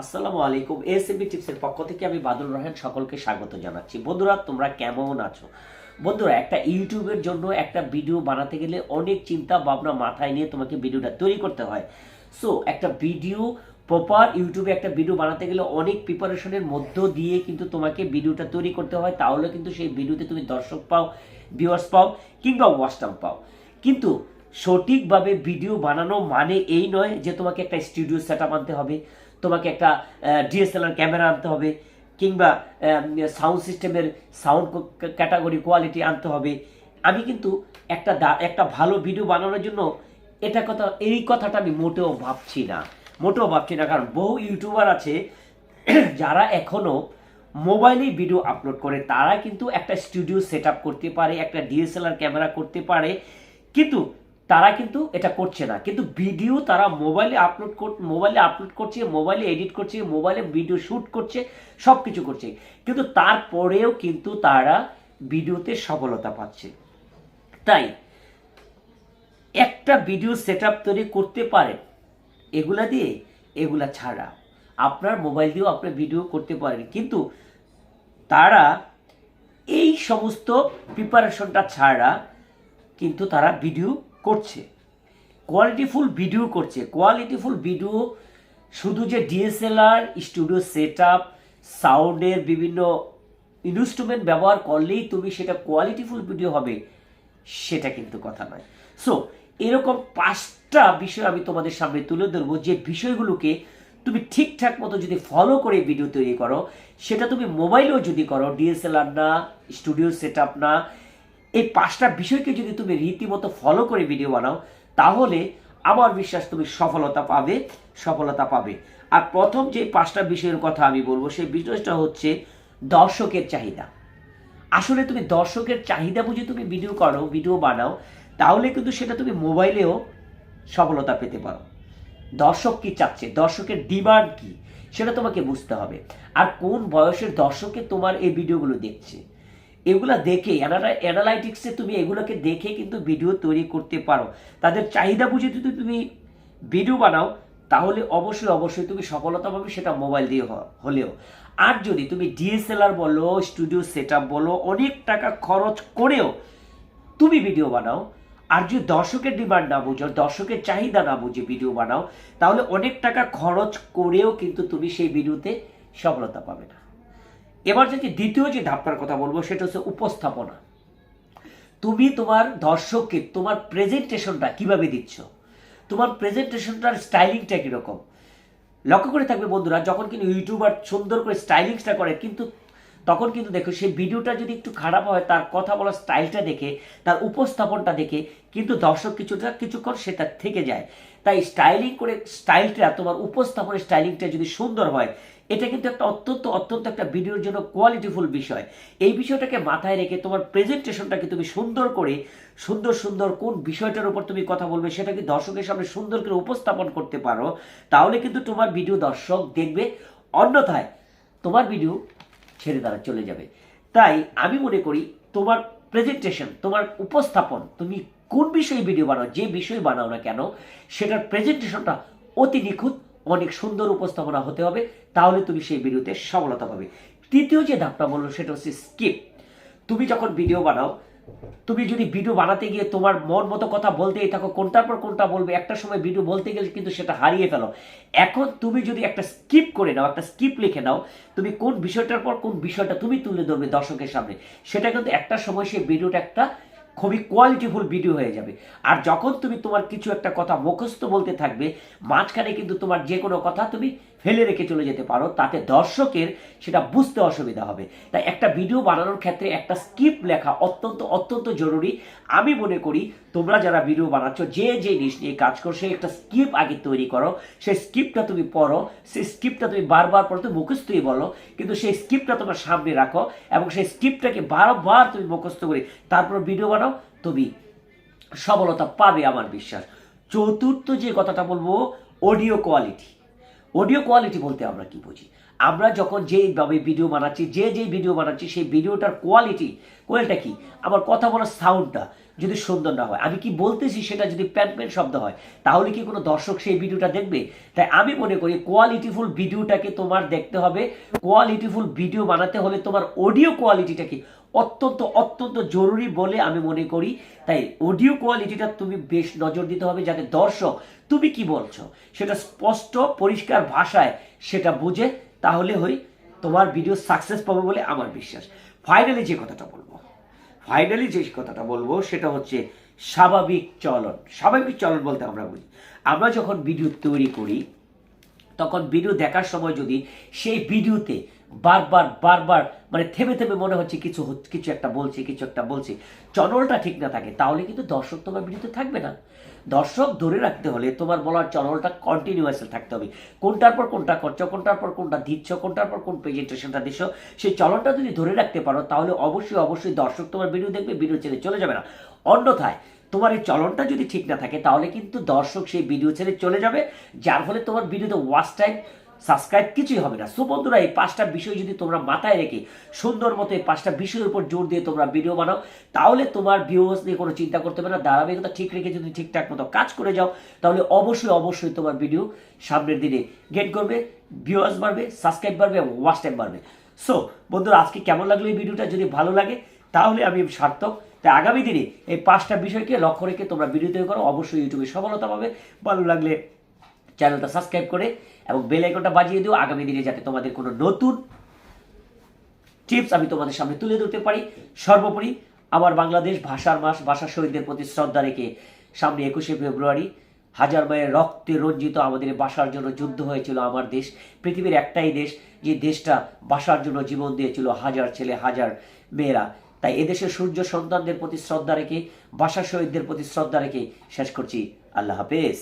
আসসালামু আলাইকুম। asmbtrips পক্ষ থেকে আমি বাদল রহমান সকলকে স্বাগত জানাচ্ছি। বন্ধুরা, তোমরা কেমন আছো? বন্ধুরা, একটা ইউটিউবের জন্য একটা ভিডিও বানাতে গেলে অনেক চিন্তা ভাবনা মাথায় নিয়ে তোমাকে ভিডিওটা তৈরি করতে হয়। সো একটা ভিডিও প্রপার ইউটিউবে একটা ভিডিও বানাতে গেলে অনেক প্রিপারেশনের মধ্য দিয়ে কিন্তু তোমাকে ভিডিওটা তৈরি করতে হয়, তাহলে কিন্তু সেই ভিডিওতে তুমি দর্শক পাও, ভিউয়ার্স পাও কিংবা ওয়াচ টাইম পাও। কিন্তু সঠিকভাবে ভিডিও বানানো মানে এই নয় যে তোমাকে একটা স্টুডিও সেটআপ আনতে হবে, তোমাকে একটা ডিএসএলআর ক্যামেরা আনতে হবে, কিংবা সাউন্ড সিস্টেমের সাউন্ড ক্যাটাগরি কোয়ালিটি আনতে হবে। আমি কিন্তু একটা ভালো ভিডিও বানানোর জন্য এই কথাটা আমি মোটেও ভাবছি না, কারণ বহু ইউটিউবার আছে যারা এখনো মোবাইলে ভিডিও আপলোড করে, তারা কিন্তু একটা স্টুডিও সেট আপ করতে পারে, একটা ডিএসএলআর ক্যামেরা করতে পারে, কিন্তু তারা কিন্তু এটা করছে না। কিন্তু ভিডিও তারা মোবাইলে আপলোড করছে, মোবাইলে এডিট করছে, মোবাইলে ভিডিও শ্যুট করছে, সব কিছু করছে, কিন্তু তারপরেও কিন্তু তারা ভিডিওতে সফলতা পাচ্ছে। তাই একটা ভিডিও সেট আপ তৈরি করতে পারেন এগুলা ছাড়া আপনার মোবাইল দিয়েও আপনি ভিডিও করতে পারেন, কিন্তু তারা এই সমস্ত প্রিপারেশনটা ছাড়া কিন্তু তারা ভিডিও করছে, কোয়ালিটিফুল ভিডিও শুধু যে ডিএসএলআর স্টুডিও সেট আপ সাউন্ডের বিভিন্ন ইনস্ট্রুমেন্ট ব্যবহার করলেই তুমি সেটা কোয়ালিটিফুল ভিডিও হবে, সেটা কিন্তু কথা নয়। সো এরকম 5টা বিষয় আমি তোমাদের সামনে তুলে ধরবো, যে বিষয়গুলোকে তুমি ঠিকঠাক মতো যদি ফলো করে ভিডিও তৈরি করো, সেটা তুমি মোবাইলেও যদি করো, ডিএসএলআর না, স্টুডিও সেট আপ না, এই 5টা বিষয়কে যদি তুমি রীতিমতো ফলো করে ভিডিও বানাও, তাহলে আমার বিশ্বাস তুমি সফলতা পাবে। আর প্রথম যে 5টা বিষয়ের কথা আমি বলবো, সেই বিষয়টা হচ্ছে দর্শকের চাহিদা। আসলে তুমি দর্শকের চাহিদা বুঝে তুমি ভিডিও বানাও, তাহলে কিন্তু সেটা তুমি মোবাইলেও সফলতা পেতে পারো। দর্শক কি চাচ্ছে, দর্শকের ডিমান্ড কি, সেটা তোমাকে বুঝতে হবে। আর কোন বয়সের দর্শকে তোমার এই ভিডিওগুলো দেখছে, এগুলা দেখে অ্যানালাইটিক্সে তুমি এগুলোকে দেখে কিন্তু ভিডিও তৈরি করতে পারো। তাদের চাহিদা বুঝে যদি তুমি ভিডিও বানাও, তাহলে অবশ্যই তুমি সফলতা পাবে, সেটা মোবাইল দিয়ে হলেও। আর যদি তুমি ডিএসএলআর বলো, স্টুডিও সেট আপ বলো, অনেক টাকা খরচ করেও তুমি ভিডিও বানাও, আর যদি দর্শকের ডিমান্ড না বুঝো, দর্শকের চাহিদা না বুঝে ভিডিও বানাও, তাহলে অনেক টাকা খরচ করেও কিন্তু তুমি সেই ভিডিওতে সফলতা পাবে না। এবার যদি দ্বিতীয় যে ধাপটার কথা বলবো, সেটা হচ্ছে উপস্থাপনা। তুমি তোমার দর্শককে তোমার প্রেজেন্টেশনটা কিভাবে দিচ্ছ, তোমার প্রেজেন্টেশনটার স্টাইলিংটা কিরকম। লক্ষ্য করে থাকবে বন্ধুরা, যখন কিন্তু ইউটিউবার সুন্দর করে স্টাইলিংসটা করে, কিন্তু তখন কিন্তু দেখো সেই ভিডিওটা যদি একটু খারাপ হয়, তার কথা বলার স্টাইলটা দেখে, তার উপস্থাপনটা দেখে কিন্তু দর্শক কিছুক্ষণ সেটা থেকে যায়। তাই স্টাইলটা তোমার উপস্থাপনের স্টাইলিংটা যদি সুন্দর হয়, এটা কিন্তু একটা অত্যন্ত একটা ভিডিওর জন্য কোয়ালিটিফুল বিষয়। এই বিষয়টাকে মাথায় রেখে তোমার প্রেজেন্টেশনটাকে তুমি সুন্দর কোন বিষয়টার উপর তুমি কথা বলবে, সেটাকে দর্শকের সামনে সুন্দর করে উপস্থাপন করতে পারো, তাহলে কিন্তু তোমার ভিডিও দর্শক দেখবে। অন্যথায় তোমার ভিডিও ছেড়ে তারা চলে যাবে। তাই আমি মনে করি তোমার প্রেজেন্টেশন, তোমার উপস্থাপন, তুমি কোন বিষয়ে ভিডিও বানাও, যে বিষয়ে বানাও না কেন, সেটার প্রেজেন্টেশনটা অতি নিখুঁত, অনেক সুন্দর উপস্থাপনা হতে হবে, তাহলে তুমি সেই ভিডিওতে সফলতা পাবে। তৃতীয় যে ধাপটা বললো, সেটা হচ্ছে স্কিপ। তুমি যখন ভিডিও বানাও, তুমি যদি ভিডিও বানাতে গিয়ে তোমার মন মতো কথা বলতেই থাকো, কোনটার পর কোনটা বলবে, একটা সময় ভিডিও বলতে গেলে কিন্তু সেটা হারিয়ে ফেলো। এখন তুমি যদি একটা স্কিপ করে নাও, একটা স্কিপ লিখে নাও, তুমি কোন বিষয়টার পর কোন বিষয়টা তুমি তুলে ধরবে দর্শকের সামনে, সেটা কিন্তু একটা সময় সেই ভিডিওটা একটা খুবই কোয়ালিটিফুল ভিডিও হয়ে যাবে। আর যখন তুমি তোমার কিছু একটা কথা মুখস্থ বলতে থাকবে, মাঝখানে কিন্তু তোমার যে কোনো কথা তুমি ফেলে রেখে চলে যেতে পারো, তাতে দর্শকের সেটা বুঝতে অসুবিধা হবে। তাই একটা ভিডিও বানানোর ক্ষেত্রে একটা স্ক্রিপ্ট লেখা অত্যন্ত জরুরি। আমি মনে করি তোমরা যারা ভিডিও বানাচ্ছ, যে জিনিস নিয়ে কাজ করো, সেই একটা স্ক্রিপ্ট আগে তৈরি করো, সেই স্ক্রিপ্টটা তুমি পড়ো, সেই স্ক্রিপ্টটা তুমি বারবার পড়ো, তুমি মুখস্থই বলো, কিন্তু সেই স্ক্রিপ্টটা তোমার সামনে রাখো এবং সেই স্ক্রিপ্টটাকে বারবার তুমি মুখস্থ করে তারপর ভিডিও বানাও, তুমি সফলতা পাবে আমার বিশ্বাস। চতুর্থ যে কথাটা বলবো, অডিও কোয়ালিটি বলতে আমরা কি বুঝি? আমরা যখন যেভাবে ভিডিও বানাচ্ছি, যে ভিডিও বানাচ্ছি, সেই ভিডিওটার কোয়ালিটিটা কি, আমার কথা বলার সাউন্ডটা, যদি সুন্দর না হয়, আমি কি বলতেছি সেটা যদি প্যান প্যান শব্দ হয়, তাহলে কি কোনো দর্শক সেই ভিডিওটা দেখবে? তাই আমি মনে করি কোয়ালিটিফুল ভিডিওটাকে তোমার দেখতে হবে। কোয়ালিটিফুল ভিডিও বানাতে হলে তোমার অডিও কোয়ালিটিটাকে অত্যন্ত অত্যন্ত জরুরি বলে আমি মনে করি। তাই অডিও কোয়ালিটিটা তুমি বেশ নজর দিতে হবে, যাতে দর্শক তুমি কি বলছো সেটা স্পষ্ট পরিষ্কার ভাষায় সেটা বুঝে, তাহলে তোমার ভিডিও সাকসেস পাবে বলে আমার বিশ্বাস। ফাইনালি যে কথাটা বলবো সেটা হচ্ছে স্বাভাবিক চলন। স্বাভাবিক চলন বলতে আমরা বুঝি, আমরা যখন ভিডিও তৈরি করি তখন ভিডিও দেখার সময় যদি সেই ভিডিওতে বারবার মানে থেমে থেমে মনে হচ্ছে কিছু একটা বলছে, চনলটা ঠিক না থাকে, তাহলে কিন্তু দর্শক তোমার ভিডিওতে থাকবে না। দর্শক ধরে রাখতে হলে তোমার বলার চনলটা কন্টিনিউয়াসলি থাকতে হবে। কোনটার পর কোনটা করছো, কোনটার পর কোনটা দিচ্ছ, কোনটার পর কোন প্রেজেন্টেশনটা দিচ্ছ, সেই চলনটা যদি ধরে রাখতে পারো, তাহলে অবশ্যই দর্শক তোমার ভিডিও দেখবে, ভিডিও ছেড়ে চলে যাবে না। অন্যথায় তোমার এই চলনটা যদি ঠিক না থাকে, তাহলে কিন্তু দর্শক সেই ভিডিও ছেড়ে চলে যাবে, যার ফলে তোমার ভিডিওতে ওয়াচ টাইম, সাবস্ক্রাইব কিছুই হবে না। সো বন্ধুরা, এই 5টা বিষয় যদি তোমরা মাথায় রেখে সুন্দর মতো এই 5টা বিষয়ের উপর জোর দিয়ে তোমরা ভিডিও বানাও, তাহলে তোমার ভিউয়ার্স নিয়ে কোনো চিন্তা করতে হবে না। ধারাবাহিকতা ঠিক রেখে যদি ঠিকঠাক মতো কাজ করে যাও, তাহলে অবশ্যই তোমার ভিডিও সামনের দিনে গেট করবে, ভিউয়ার্স বাড়বে, সাবস্ক্রাইব বাড়বে এবং ওয়াচ টাইম বাড়বে। সো বন্ধুরা, আজকে কেমন লাগলো এই ভিডিওটা? যদি ভালো লাগে তাহলে আমি সার্থক। তাই আগামী দিনে এই 5টা বিষয়কে লক্ষ্য রেখে তোমরা ভিডিও তৈরি করো, অবশ্যই ইউটিউবে সফলতা পাবে। ভালো লাগলে চ্যানেলটা সাবস্ক্রাইব করে এবং বেল আইকনটা বাজিয়ে দিও, আগামী দিনে যাতে তোমাদের কোনো নতুন টিপস আমি তোমাদের সামনে তুলে ধরতে পারি। সর্বোপরি আমার বাংলাদেশ ভাষার মাস, ভাষা শহীদদের প্রতি শ্রদ্ধা রেখে সামনে 21শে ফেব্রুয়ারি হাজার মায়ের রক্তে রঞ্জিত আমাদের ভাষার জন্য যুদ্ধ হয়েছিল। আমার দেশ পৃথিবীর একটাই দেশ, যে দেশটা ভাষার জন্য জীবন দিয়েছিল হাজার ছেলে, হাজার মেয়েরা। তাই এদেশের সূর্য সন্তানদের প্রতি শ্রদ্ধা রেখে, ভাষা শহীদদের প্রতি শ্রদ্ধা রেখে শেষ করছি। আল্লাহ হাফেজ।